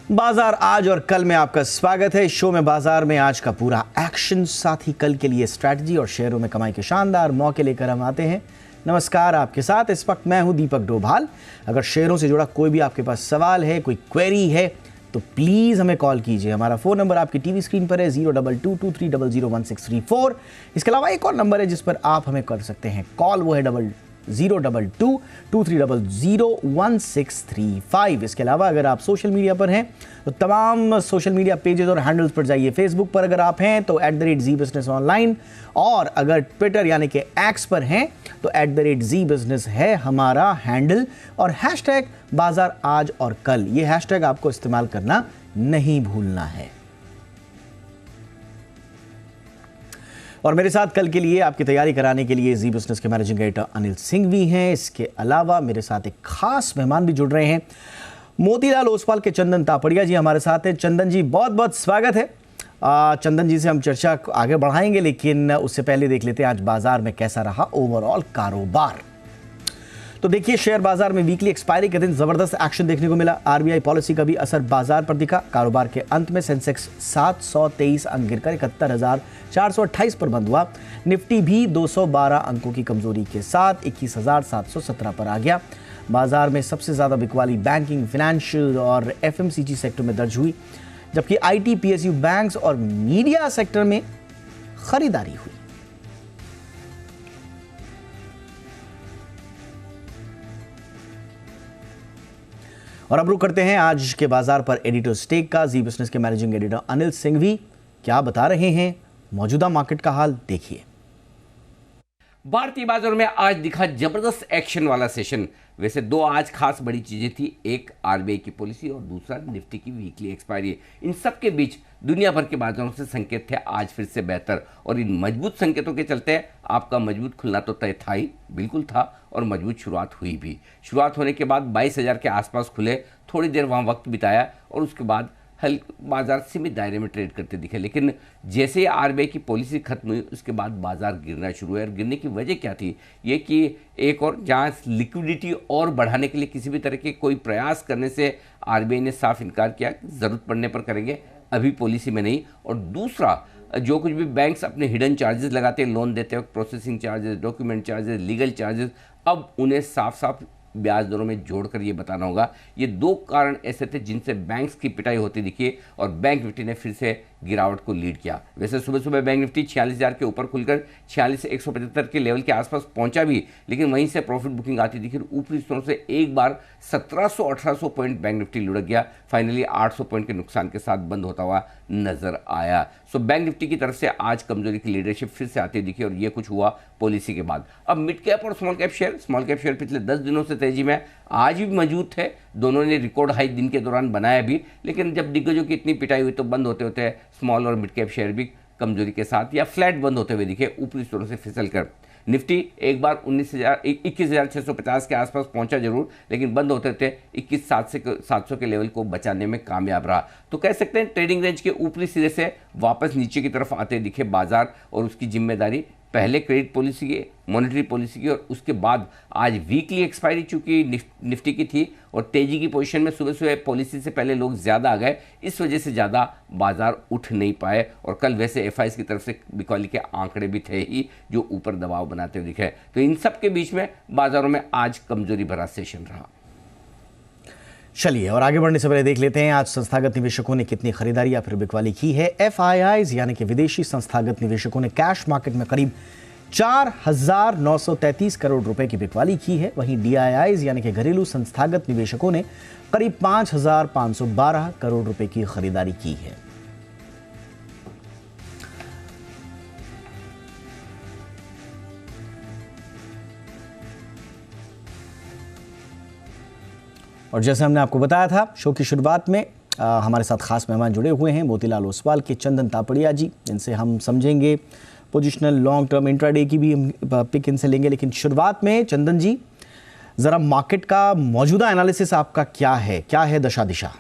बाजार आज और कल में आपका स्वागत है। शो में बाजार में आज का पूरा एक्शन, साथ ही कल के लिए स्ट्रैटेजी और शेयरों में कमाई के शानदार मौके लेकर हम आते हैं। नमस्कार, आपके साथ इस वक्त मैं हूं दीपक डोभाल। अगर शेयरों से जुड़ा कोई भी आपके पास सवाल है, कोई क्वेरी है, तो प्लीज हमें कॉल कीजिए। हमारा फोन नंबर आपकी टीवी स्क्रीन पर है 0222300164। इसके अलावा एक और नंबर है जिस पर आप हमें कर सकते हैं कॉल, वो है 02223001635। इसके अलावा अगर आप सोशल मीडिया पर हैं तो तमाम सोशल मीडिया पेजेस और हैंडल्स पर जाइए। फेसबुक पर अगर आप हैं तो @ZBusinessOnline, और अगर ट्विटर यानी कि एक्स पर हैं तो @ZBusiness है हमारा हैंडल, और हैशटैग बाजार आज और कल, ये हैशटैग आपको इस्तेमाल करना नहीं भूलना है। और मेरे साथ कल के लिए आपकी तैयारी कराने के लिए जी बिजनेस के मैनेजिंग एडिटर अनिल सिंह भी हैं। इसके अलावा मेरे साथ एक खास मेहमान भी जुड़ रहे हैं। मोतीलाल ओसवाल के चंदन तापड़िया जी हमारे साथ हैं। चंदन जी, बहुत बहुत स्वागत है। चंदन जी से हम चर्चा आगे बढ़ाएंगे, लेकिन उससे पहले देख लेते हैं आज बाजार में कैसा रहा ओवरऑल कारोबार। तो देखिए, शेयर बाजार में वीकली एक्सपायरी के दिन जबरदस्त एक्शन देखने को मिला। आरबीआई पॉलिसी का भी असर बाजार पर दिखा। कारोबार के अंत में सेंसेक्स 723 अंक गिरकर 71,428 पर बंद हुआ। निफ्टी भी 212 अंकों की कमजोरी के साथ 21,717 पर आ गया। बाजार में सबसे ज्यादा बिकवाली बैंकिंग, फाइनेंशियल और एफएमसीजी सेक्टर में दर्ज हुई, जबकि आईटी, पीएसयू, बैंक्स और मीडिया सेक्टर में खरीदारी हुई। और अब रुक करते हैं आज के बाजार पर एडिटर स्टेक का। जी बिजनेस के मैनेजिंग एडिटर अनिल सिंघवी क्या बता रहे हैं, मौजूदा मार्केट का हाल देखिए। भारतीय बाजारों में आज दिखा जबरदस्त एक्शन वाला सेशन। वैसे दो आज खास बड़ी चीजें थी, एक आरबीआई की पॉलिसी और दूसरा निफ्टी की वीकली एक्सपायरी। इन सब के बीच दुनिया भर के बाजारों से संकेत थे आज फिर से बेहतर, और इन मजबूत संकेतों के चलते आपका मजबूत खुलना तो तय था ही, बिल्कुल था, और मजबूत शुरुआत हुई भी। शुरुआत होने के बाद 22,000 के आसपास खुले, थोड़ी देर वहां वक्त बिताया और उसके बाद बाजार सीमित दायरे में ट्रेड करते दिखे। लेकिन जैसे ही आरबीआई की पॉलिसी खत्म हुई उसके बाद बाजार गिरना शुरू हुआ। और गिरने की वजह क्या थी? ये कि एक और जहाँ लिक्विडिटी और बढ़ाने के लिए किसी भी तरह के कोई प्रयास करने से आरबीआई ने साफ इनकार किया, जरूरत पड़ने पर करेंगे, अभी पॉलिसी में नहीं। और दूसरा, जो कुछ भी बैंक्स अपने हिडन चार्जेस लगाते हैं लोन देते वक्त, processing charges, document charges, legal charges, अब उन्हें साफ साफ ब्याज दरों में जोड़कर ये बताना होगा। ये दो कारण ऐसे थे जिनसे बैंक्स की पिटाई होती दिखी, और बैंक निफ्टी ने फिर से गिरावट को लीड किया। वैसे सुबह सुबह बैंक निफ्टी 46,000 के ऊपर खुलकर 46,175 के लेवल के आसपास पहुंचा भी, लेकिन वहीं से प्रॉफिट बुकिंग आती दिखी। ऊपरी स्तरों से एक बार 1700-1800 पॉइंट बैंक निफ्टी लुढ़क गया, फाइनली 800 पॉइंट के नुकसान के साथ बंद होता हुआ नजर आया। सो बैंक निफ्टी की तरफ से आज कमजोरी की लीडरशिप फिर से आती दिखी, और ये कुछ हुआ पॉलिसी के बाद। अब मिड कैप और स्मॉल कैप शेयर पिछले 10 दिनों से तेजी में, आज भी मौजूद थे। दोनों ने रिकॉर्ड हाई दिन के दौरान बनाया भी, लेकिन जब दिग्गजों की इतनी पिटाई हुई तो बंद होते होते स्मॉल और मिड कैप शेयर भी कमजोरी के साथ या फ्लैट बंद होते हुए दिखे, ऊपरी स्तरों से फिसल कर। निफ्टी एक बार 21,650 के आसपास पहुंचा जरूर, लेकिन बंद होते थे 21,700 के लेवल को बचाने में कामयाब रहा। तो कह सकते हैं ट्रेडिंग रेंज के ऊपरी सिरे से वापस नीचे की तरफ आते दिखे बाजार, और उसकी जिम्मेदारी पहले क्रेडिट पॉलिसी की, मॉनेटरी पॉलिसी की, और उसके बाद आज वीकली एक्सपायरी चूंकि निफ्टी की थी और तेजी की पोजीशन में सुबह सुबह पॉलिसी से पहले लोग ज़्यादा आ गए, इस वजह से ज़्यादा बाजार उठ नहीं पाए। और कल वैसे एफआईएस की तरफ से बिकवाली के आंकड़े भी थे ही जो ऊपर दबाव बनाते हुए दिखे। तो इन सब के बीच में बाजारों में आज कमजोरी भरा सेशन रहा। चलिए, और आगे बढ़ने से पहले देख लेते हैं आज संस्थागत निवेशकों ने कितनी खरीदारी या फिर बिकवाली की है। एफआईआईज यानी कि विदेशी संस्थागत निवेशकों ने कैश मार्केट में करीब 4,933 करोड़ रुपए की बिकवाली की है। वहीं डीआईआईज यानी कि घरेलू संस्थागत निवेशकों ने करीब 5,512 करोड़ रुपए की खरीदारी की है। और जैसे हमने आपको बताया था शो की शुरुआत में, हमारे साथ खास मेहमान जुड़े हुए हैं मोतीलाल ओसवाल के चंदन तापड़िया जी, जिनसे हम समझेंगे पोजिशनल, लॉन्ग टर्म, इंट्राडे की भी हम पिक इनसे लेंगे। लेकिन शुरुआत में चंदन जी, जरा मार्केट का मौजूदा एनालिसिस आपका क्या है दशा दिशा?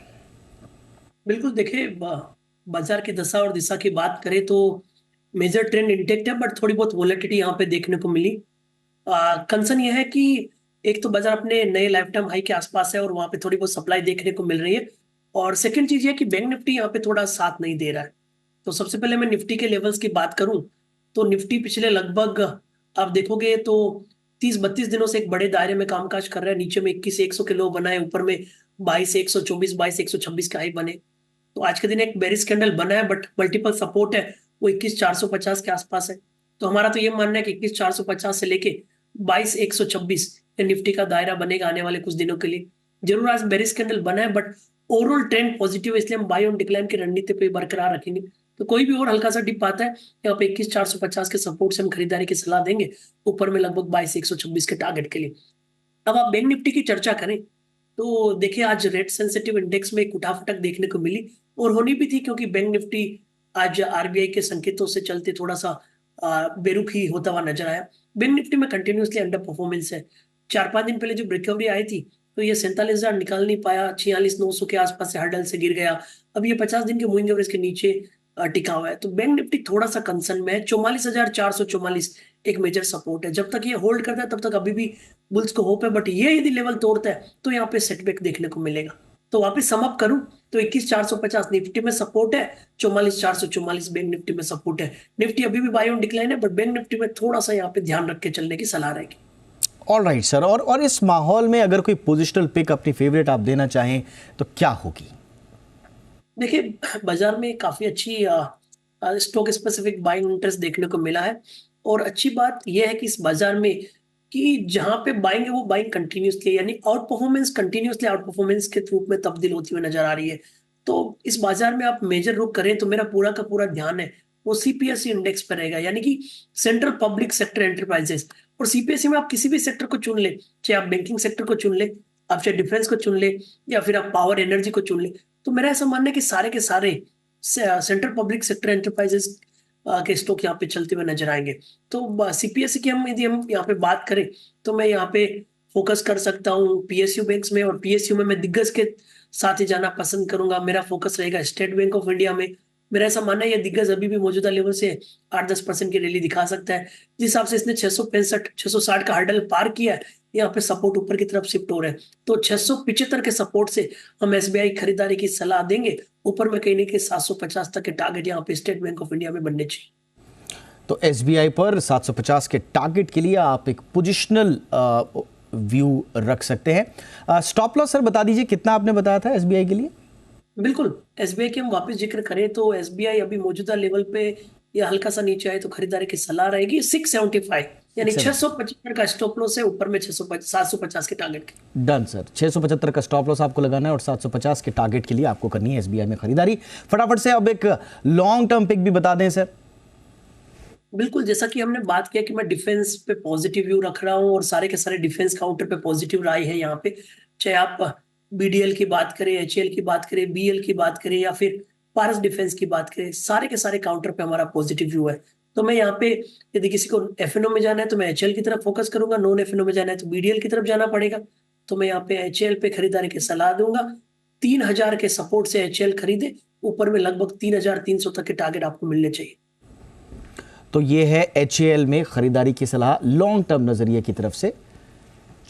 बिल्कुल, देखिए बाजार की दशा और दिशा की बात करें तो मेजर ट्रेंड इंटेक्ट है, बट थोड़ी बहुत वोलेटिलिटी यहाँ पे देखने को मिली। कंसर्न यह है कि एक तो बाजार अपने नए लाइफ टाइम हाई के आसपास है और वहां पे थोड़ी बहुत सप्लाई देखने को मिल रही है, और सेकंड चीज ये कि बैंक निफ्टी यहाँ पे थोड़ा साथ नहीं दे रहा है। तो सबसे पहले मैं निफ्टी के लेवल्स की बात करूं तो निफ्टी पिछले लगभग आप देखोगे तो 30-32 दिनों से एक बड़े दायरे में कामकाज कर रहा है। नीचे में 21,100 के लो बनाए, ऊपर में 22,124 22,126 के हाई बने। तो आज के दिन एक बेरिश कैंडल बना है, बट मल्टीपल सपोर्ट है वो 21,450 के आसपास है। तो हमारा तो ये मानना है कि 21,450 से लेके 22,126 ये निफ्टी का दायरा बनेगा आने वाले कुछ दिनों के लिए। जरूर आज बेरिश कैंडल बना है, बट ओवरऑल ट्रेंड पॉजिटिव है, इसलिए हम बाय ऑन डिक्लाइन की रणनीति पे बरकरार रखेंगे। तो कोई भी और हल्का सा डिप आता है यहाँ पे 21,450 के सपोर्ट से हम खरीदारी की सलाह देंगे, ऊपर में लगभग 22,126 के टारगेट के लिए। अब आप बैंक निफ्टी की चर्चा करें तो देखिए आज रेट सेंसिटिव इंडेक्स में एक उठाफटक देखने को मिली, और होनी भी थी, क्योंकि बैंक निफ्टी आज आरबीआई के संकेतों से चलते थोड़ा सा बेरुखी होता हुआ नजर आया। बैंक निफ्टी में कंटिन्यूसली अंडर परफॉर्मेंस है। 4-5 दिन पहले जब रिकवरी आई थी तो ये 47,000 निकाल नहीं पाया, 46,900 के आसपास से हर्डल से गिर गया। अब ये 50 दिन के मूविंग एवरेज के नीचे टिका हुआ है। तो बैंक निफ्टी थोड़ा सा कंसर्न में है। 44,444 एक मेजर सपोर्ट है। जब तक ये होल्ड करता है तब तक अभी भी बुल्स को होप है, बट ये यदि लेवल तोड़ता है तो यहाँ पे सेटबैक देखने को मिलेगा। तो वापस सम अप करूं तो 21,450 निफ्टी में सपोर्ट है, 44,444 बैंक निफ्टी में सपोर्ट है। निफ्टी अभी भी बाय ऑन डिक्लाइन है, बट बैंक निफ्टी में थोड़ा सा यहाँ पे ध्यान रख के चलने की सलाह रहेगी। ऑल राइट सर, और इस माहौल में अगर कोई पोजिशनल पिक अपनी फेवरेट आप देना चाहें तो क्या होगी? देखिए बाजार में काफी अच्छी स्टॉक स्पेसिफिक बाइंग इंटरेस्ट देखने को मिला है, और अच्छी बात यह है कि इस बाजार में कि जहां पे बाइंग है वो बाइंग कंटिन्यूसली, यानी out performance continuously out performance के रूप में तब्दील होती हुई नजर आ रही है। तो इस बाजार में आप मेजर रुख करें तो मेरा पूरा का पूरा ध्यान है वो सीपीएसई इंडेक्स पर रहेगा, यानी कि सेंट्रल पब्लिक सेक्टर एंटरप्राइजेस। और सीपीएसई में आप किसी भी सेक्टर को चुन ले, चाहे आप बैंकिंग सेक्टर को चुन ले, आप चाहे डिफेंस को चुन ले, या फिर आप पावर एनर्जी को चुन ले, तो मेरा ऐसा मानना है कि सारे के सारे सेंट्रल पब्लिक सेक्टर एंटरप्राइजेस के स्टॉक यहाँ पे चलते हुए नजर आएंगे। तो सीपीएसई की यदि हम यहाँ पे बात करें तो मैं यहाँ पे फोकस कर सकता हूँ पीएसयू बैंक्स में, और पीएसयू में मैं दिग्गज के साथ ही जाना पसंद करूंगा। मेरा फोकस रहेगा स्टेट बैंक ऑफ इंडिया में। मेरा ऐसा मानना है ये दिग्गज अभी भी मौजूदा लेवल से 8-10% की रैली दिखा सकता है। जिस हिसाब से इसने 665-660 का हर्डल पार किया है, यहाँ पे सपोर्ट ऊपर की तरफ शिफ्ट हो रहा है। तो 675 के सपोर्ट से हम एसबीआई खरीदारी की सलाह देंगे। ऊपर में कहीं नहीं कि 750 तक के टारगेट यहाँ पे स्टेट बैंक ऑफ इंडिया में बनने चाहिए। तो एसबीआई पर 750 के टारगेट के लिए आप एक पोजिशनल व्यू रख सकते हैं। स्टॉप लॉस सर बता दीजिए कितना आपने बताया था एसबीआई के लिए? बिल्कुल, एसबीआई की हम वापस जिक्र करें तो एसबीआई अभी मौजूदा लेवल पे या हल्का सा नीचे आए तो खरीदारी की सलाह रहेगी 675, यानी 675 का स्टॉप लॉस है, ऊपर में 750 के टारगेट के। डन सर, 675 का स्टॉप लॉस आपको लगाना है और 750 के टारगेट के लिए आपको करनी है एसबीआई में खरीदारी। फटाफट से अब एक लॉन्ग टर्म पिक भी बता दें सर। बिल्कुल, जैसा कि हमने बात किया कि मैं डिफेंस पे पॉजिटिव व्यू रख रहा हूँ, और सारे के सारे डिफेंस काउंटर पे पॉजिटिव राय है यहाँ पे। चाहे आप बीडीएल की बात करें, एचएएल की बात करें, बीएल की बात करें, या फिर पारस डिफेंस की बात करें, सारे के सारे काउंटर पे हमारा पॉजिटिव व्यू है। तो मैं यहाँ पे यदि किसी को एफएनओ में जाना है तो मैं एचएएल की तरफ फोकस करूंगा, नॉन एफएनओ में जाना है तो बीडीएल की तरफ जाना पड़ेगा। तो मैं यहाँ पे एचएएल पे खरीदारी की सलाह दूंगा। 3,000 के सपोर्ट से एचएएल खरीदे, ऊपर में लगभग 3,300 तक के टारगेट आपको मिलने चाहिए। तो ये है एचएएल में खरीदारी की सलाह लॉन्ग टर्म नजरिए की तरफ से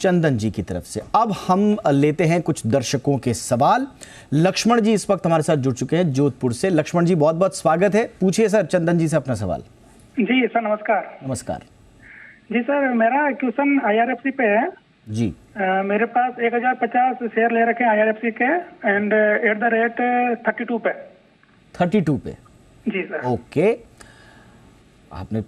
चंदन जी की तरफ से। अब हम लेते हैं कुछ दर्शकों के सवाल। लक्ष्मण जी इस वक्त हमारे साथ जुड़ चुके हैं जोधपुर से। लक्ष्मण जी बहुत बहुत स्वागत है, पूछिए सर चंदन जी से अपना सवाल। जी सर नमस्कार। नमस्कार जी सर, मेरा क्वेश्चन आईआरएफसी पे है जी। मेरे पास 1,050 शेयर ले रखे हैं आईआरएफसी के, एंड एट द रेट 32 पे। 32 पे? जी सर। ओके, आपने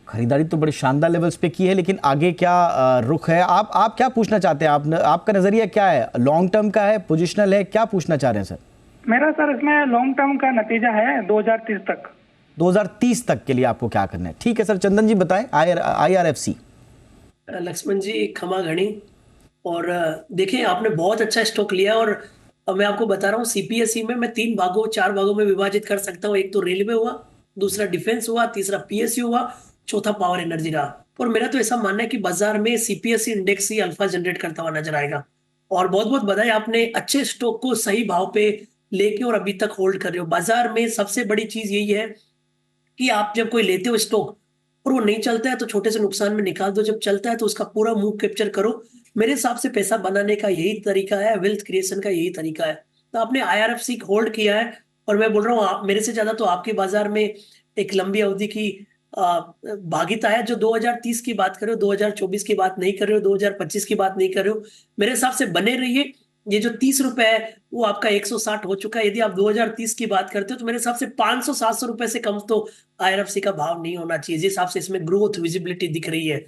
खरीदारी तो बड़े शानदार लेवल्स पे की है, लेकिन आगे क्या रुख है? आप क्या पूछना चाहते हैं? आपका नजरिया क्या है? लॉन्ग टर्म का है, पोजिशनल है, क्या पूछना चाह रहे हैं सर? मेरा सर इसमें लॉन्ग टर्म का नतीजा है 2030 तक। 2030 तक के लिए आपको क्या करना है? ठीक है सर, चंदन जी बताएं आईआरएफसी। लक्ष्मण जी क्षमा घनी, और देखिए आपने बहुत अच्छा स्टॉक लिया, और अब मैं आपको बता रहा हूँ सीपीएसई में मैं 4 भागों में विभाजित कर सकता हूँ। एक तो रेलवे हुआ, दूसरा डिफेंस हुआ, तीसरा पीएसयू हुआ, चौथा पावर एनर्जी रहा। और मेरा तो ऐसा मानना है कि बाजार में सीपीएसई इंडेक्स ही अल्फा जनरेट करता हुआ नजर आएगा। और बहुत बहुत बधाई, आपने अच्छे स्टॉक को सही भाव पे लेके और अभी तक होल्ड कर रहे हो। बाजार में सबसे बड़ी चीज यही है कि आप जब कोई लेते हो स्टॉक और वो नहीं चलता है तो छोटे से नुकसान में निकाल दो, जब चलता है तो उसका पूरा मूव कैप्चर करो। मेरे हिसाब से पैसा बनाने का यही तरीका है, वेल्थ क्रिएशन का यही तरीका है। तो आपने IRFC होल्ड किया है, और मैं बोल रहा हूँ मेरे से ज्यादा तो आपके बाजार में एक लंबी अवधि की भागीता है। जो 2030 की बात कर रहे हो, 2024 की बात नहीं कर रहे हो, 2025 की बात नहीं कर रहे हो, मेरे हिसाब से बने रहिए। ये जो 30 रुपए है वो आपका 160 हो चुका है। यदि आप 2030 की बात करते हो तो मेरे हिसाब से 500-700 रुपए से कम तो IRFC का भाव नहीं होना चाहिए, जिस हिसाब से इसमें ग्रोथ विजिबिलिटी दिख रही है।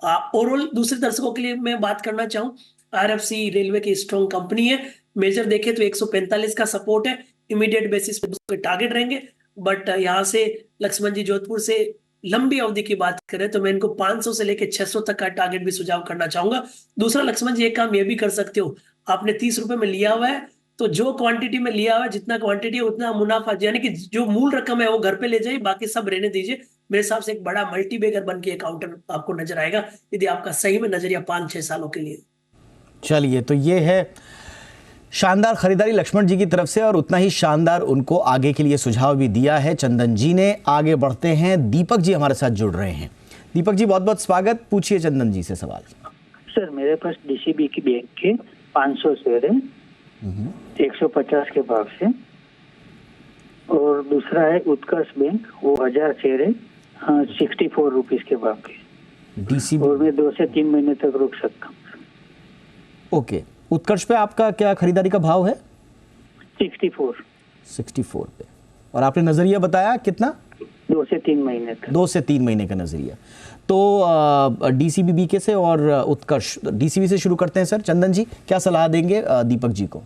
ओवरऑल दूसरे दर्शकों के लिए मैं बात करना चाहूँ, IRFC रेलवे की स्ट्रॉन्ग कंपनी है। मेजर देखे तो 145 का सपोर्ट है, इमीडिएट बेसिस पे टारगेट रहेंगे। बट यहाँ से लक्ष्मण जी जोधपुर से लंबी अवधि की बात करें तो मैं इनको 500 से लेकर 600 तक का टारगेट भी सुझाव करना चाहूंगा। दूसरा लक्ष्मण जी, एक काम ये भी कर सकते हो, आपने 30 रुपए में लिया हुआ है तो जो क्वांटिटी में लिया हुआ है, जितना क्वांटिटी है उतना मुनाफा, यानी कि जो मूल रकम है वो घर पे ले जाइए, बाकी सब रहने दीजिए। मेरे हिसाब से एक बड़ा मल्टीबैगर बन के अकाउंट आपको नजर आएगा, यदि आपका सही में नजरिया 5-6 सालों के लिए। चलिए, तो ये है शानदार खरीदारी लक्ष्मण जी की तरफ से, और उतना ही शानदार उनको आगे के लिए सुझाव भी दिया है चंदन जी ने। आगे बढ़ते हैं, दीपक जी हमारे साथ जुड़ रहे हैं। दीपक जी, बहुत बहुत स्वागत। पूछिए चंदन जी से सवाल। सर, मेरे पास DCB की बैंक के 500 शेयर है 150 के भाव से, और दूसरा है उत्कर्ष बैंक, वो 1000 शेयर है 64 रुपीज के भाव के। DCB, और मैं 2 से 3 महीने तक रुक सकता हूँ। ओके। उत्कर्ष पे आपका क्या खरीदारी का भाव है? 64 पे। और आपने नजरिया बताया कितना? 2 से 3 महीने तक। 2 से 3 महीने का नजरिया। तो DCB BK से और उत्कर्ष, DCB से शुरू करते हैं सर। चंदन जी क्या सलाह देंगे दीपक जी को?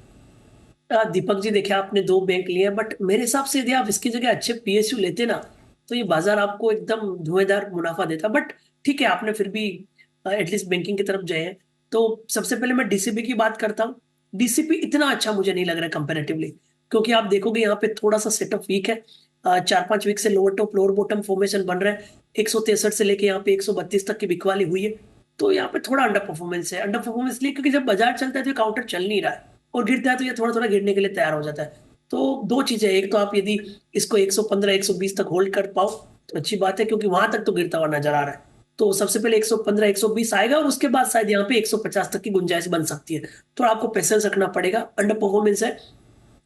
दीपक जी, देखिए आपने 2 बैंक लिए हैं, बट मेरे हिसाब से यदि आप इसकी जगह अच्छे PSU लेते ना तो ये बाजार आपको एकदम धुएंधार मुनाफा देता। बट ठीक है, आपने फिर भी एटलीस्ट बैंकिंग की तरफ जाए हैं। तो सबसे पहले मैं DCB की बात करता हूँ। DCB इतना अच्छा मुझे नहीं लग रहा है कंपेरेटिवली, क्योंकि आप देखोगे यहाँ पे थोड़ा सा सेटअप वीक है। 4-5 वीक से lower top lower bottom formation बन रहा है। 163 से लेके यहाँ पे 132 तक की बिकवाली हुई है। तो यहाँ पे थोड़ा अंडर परफॉर्मेंस है। अंडर परफॉर्मेंस इसलिए क्योंकि जब बाजार चलता है तो काउंटर चल नहीं रहा है, और गिरता है तो ये थोड़ा थोड़ा गिरने के लिए तैयार हो जाता है। तो 2 चीजें, एक तो आप यदि इसको 115-120 तक होल्ड कर पाओ तो अच्छी बात है, क्योंकि वहां तक तो गिरता हुआ नजर आ रहा है। तो सबसे पहले 115-120 आएगा, और उसके बाद शायद यहाँ पे 150 तक की गुंजाइश बन सकती है। तो आपको पेशेंस रखना पड़ेगा। अंडर परफॉर्मेंस है,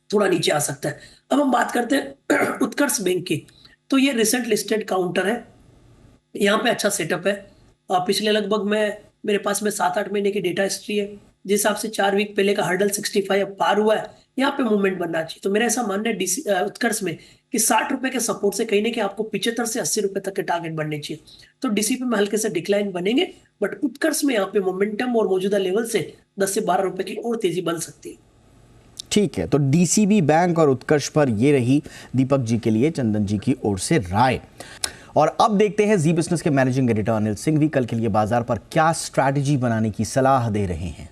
थोड़ा नीचे आ सकता है। अब हम बात करते हैं उत्कर्ष बैंक की। तो ये रिसेंट लिस्टेड काउंटर है, यहाँ पे अच्छा सेटअप है। पिछले लगभग मेरे पास में 7-8 महीने की डेटा हिस्ट्री है, जिस हिसाब से 4 वीक पहले का हर्डल 65 अब पार हुआ है। यहाँ पे मूवमेंट बनना चाहिए। तो मेरा ऐसा मानना है उत्कर्ष में कि 60 रुपए के सपोर्ट से कहीं ना कहीं आपको 75 से 80 रुपए तक के टारगेट बनने चाहिए। तो DCP में हल्के से डिक्लाइन बनेंगे, बट उत्कर्ष में यहाँ पे मोमेंटम और मौजूदा लेवल से 10 से 12 रुपए की और तेजी बन सकती है। ठीक है, तो DCB बैंक और उत्कर्ष पर ये रही दीपक जी के लिए चंदन जी की ओर से राय। और अब देखते हैं जी बिजनेस के मैनेजिंग एडिटर अनिल सिंघवी कल के लिए बाजार पर क्या स्ट्रैटेजी बनाने की सलाह दे रहे हैं।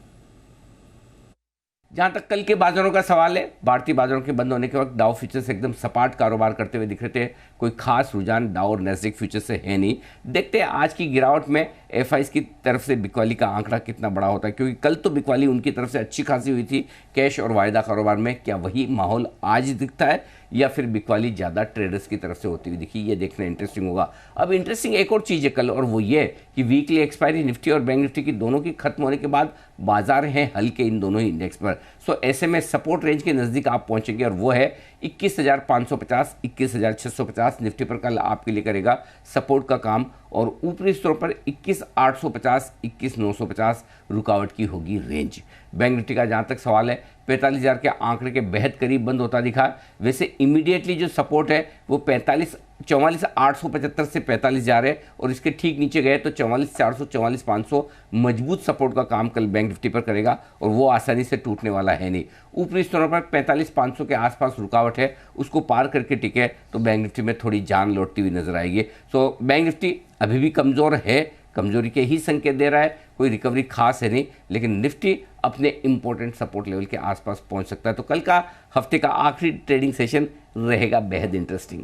जहां तक कल के बाजारों का सवाल है, भारतीय बाजारों के बंद होने के वक्त डाउ फ्यूचर्स एकदम सपाट कारोबार करते हुए दिख रहे थे। कोई खास रुझान डाउ और नैस्डैक फ्यूचर्स से है नहीं। देखते हैं आज की गिरावट में FIs की तरफ से बिकवाली का आंकड़ा कितना बड़ा होता है, क्योंकि कल तो बिकवाली उनकी तरफ से अच्छी खासी हुई थी कैश और वायदा कारोबार में। क्या वही माहौल आज दिखता है या फिर बिकवाली ज़्यादा ट्रेडर्स की तरफ से होती हुई दिखी, ये देखना इंटरेस्टिंग होगा। अब इंटरेस्टिंग एक और चीज़ है कल, और वो ये कि वीकली एक्सपायरी निफ्टी और बैंक निफ्टी की दोनों की खत्म होने के बाद बाजार हैं हल्के इन दोनों ही इंडेक्स पर। सो ऐसे में सपोर्ट रेंज के नज़दीक आप पहुंचेंगे, और वो है 21,550 21,650। निफ्टी पर कल आपके लिए करेगा सपोर्ट का काम, और ऊपरी स्तरों पर 21,850 21,950 रुकावट की होगी रेंज। बैंक निफ्टी का जहाँ तक सवाल है 45,000 के आंकड़े के बेहद करीब बंद होता दिखा। वैसे इमीडिएटली जो सपोर्ट है वो 44,875 से 45 जा रहे हैं, और इसके ठीक नीचे गए तो 44,400 44,500 मजबूत सपोर्ट का काम कल बैंक निफ्टी पर करेगा, और वो आसानी से टूटने वाला है नहीं। ऊपरी स्तरों पर 45,500 के आसपास रुकावट है, उसको पार करके टिके तो बैंक निफ्टी में थोड़ी जान लौटती हुई नजर आएगी। सो बैंक निफ्टी अभी भी कमज़ोर है, कमजोरी के ही संकेत दे रहा है, कोई रिकवरी खास है नहीं, लेकिन निफ्टी अपने इंपॉर्टेंट सपोर्ट लेवल के आसपास पहुंच सकता है। तो कल का हफ्ते का आखिरी ट्रेडिंग सेशन रहेगा बेहद इंटरेस्टिंग।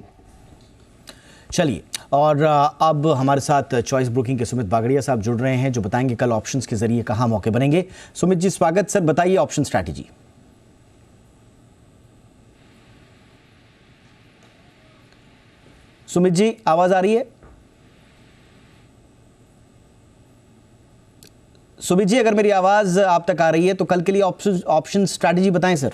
चलिए, और अब हमारे साथ चॉइस ब्रोकिंग के सुमित बागड़िया साहब जुड़ रहे हैं, जो बताएंगे कल ऑप्शंस के जरिए कहां मौके बनेंगे। सुमित जी स्वागत सर, बताइए ऑप्शन स्ट्रैटेजी। सुमित जी आवाज आ रही है? सुमित जी, अगर मेरी आवाज आप तक आ रही है तो कल के लिए ऑप्शन स्ट्रैटेजी बताएं सर।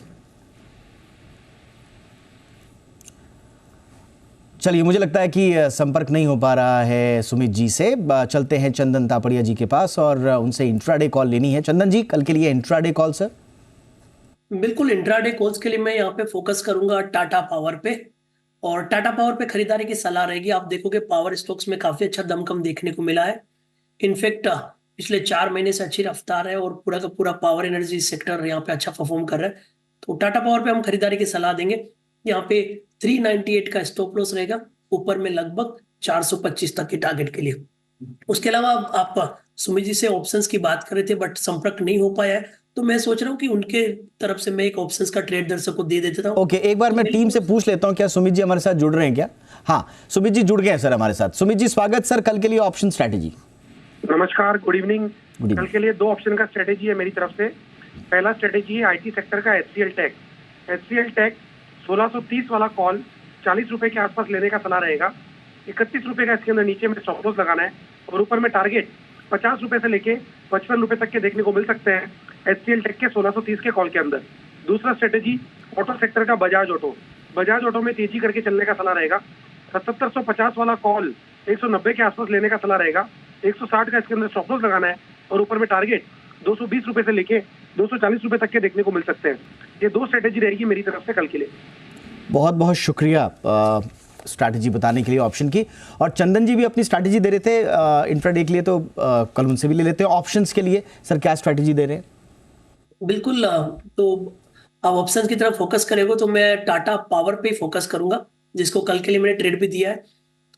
चलिए, मुझे लगता है कि संपर्क नहीं हो पा रहा है सुमित जी से। चलते हैं चंदन तापड़िया जी के पास और उनसे इंट्राडे कॉल लेनी है। चंदन जी, कल के लिए इंट्राडे कॉल सर। बिल्कुल, इंट्राडे कॉल्स के लिए मैं यहाँ पे फोकस करूंगा टाटा पावर पे, और टाटा पावर पे खरीदारी की सलाह रहेगी। आप देखोगे पावर स्टॉक्स में काफी अच्छा दमखम देखने को मिला है। इनफैक्ट पिछले 4 महीने से अच्छी रफ्तार है और पूरा का पूरा पावर एनर्जी सेक्टर यहाँ पे अच्छा परफॉर्म कर रहा है। तो टाटा पावर पे हम खरीदारी की सलाह देंगे। यहाँ पे 398 का स्टॉप लॉस रहेगा, ऊपर में लगभग 425 तक के टारगेट के लिए। उसके अलावा आप सुमित जी से ऑप्शंस की बात कर रहे थे बट संपर्क नहीं हो पाया है, तो मैं सोच रहा हूँ कि उनके तरफ से मैं एक ऑप्शंस का ट्रेड दर्शक को दे देता हूँ। ओके, एक बार मैं टीम से पूछ लेता हूँ, क्या सुमित जी हमारे साथ जुड़ रहे हैं क्या? हाँ, सुमित जी जुड़ गए हैं सर हमारे साथ। सुमित जी, स्वागत सर कल के लिए ऑप्शन स्ट्रैटेजी। नमस्कार, गुड इवनिंग। evening. कल के लिए 2 ऑप्शन का स्ट्रेटेजी है मेरी तरफ से। पहला स्ट्रेटेजी है आईटी सेक्टर का HCL टेक। HCL टेक 1630 वाला कॉल 40 रुपए के आसपास लेने का सलाह रहेगा। 31 रुपए का इसके अंदर नीचे में स्टॉप लॉस लगाना है और ऊपर में टारगेट 50 रुपए से लेके 55 रुपए तक के देखने को मिल सकते हैं HCL टेक के 1630 के कॉल के अंदर। दूसरा स्ट्रेटेजी ऑटो सेक्टर का बजाज ऑटो। बजाज ऑटो में तेजी करके चलने का सलाह रहेगा। 7750 वाला कॉल 190 के आसपास लेने का सलाह रहेगा। 160 का इसके अंदर स्टॉप लॉस लगाना है और ऊपर में टारगेट 220 रुपए से लेके 240 रुपए तक के देखने को मिल सकते हैं। ये 2 स्ट्रेटेजी रहेगी मेरी तरफ से कल के लिए। बहुत बहुत शुक्रिया स्ट्रैटेजी बताने के लिए ऑप्शन की। और चंदन जी भी अपनी स्ट्रैटेजी दे रहे थे इंट्राडे के लिए, तो कल उनसे भी ले लेते हैं। ऑप्शंस के लिए सर क्या स्ट्रैटेजी दे रहे हैं? बिल्कुल, तो आप ऑप्शंस की तरफ फोकस करेंगे तो मैं टाटा पावर पे फोकस करूंगा, जिसको कल के लिए मैंने ट्रेड भी दिया है।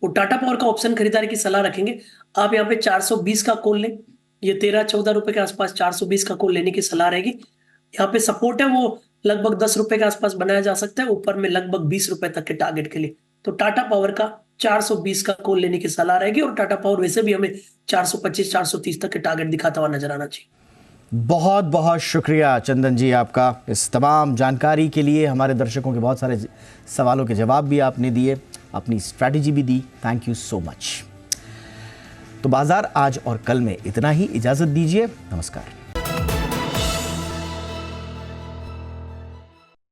तो टाटा पावर का ऑप्शन खरीदारी की सलाह रखेंगे। आप यहाँ पे 420 का कॉल लें, ये 13-14 रुपए के आसपास 420 का कॉल लेने की सलाह रहेगी। यहाँ पे सपोर्ट है वो लगभग 10 रुपए के आसपास बनाया जा सकता है, ऊपर में लगभग 20 रुपए तक के टारगेट के लिए। तो टाटा पावर का 420 का कॉल लेने की सलाह रहेगी और टाटा पावर वैसे भी हमें 425-430 तक के टारगेट दिखाता हुआ नजर आना चाहिए। बहुत बहुत शुक्रिया चंदन जी आपका इस तमाम जानकारी के लिए। हमारे दर्शकों के बहुत सारे सवालों के जवाब भी आपने दिए, अपनी स्ट्रैटेजी भी दी। Thank you so much. तो बाजार आज और कल में इतना ही। इजाजत दीजिए, नमस्कार।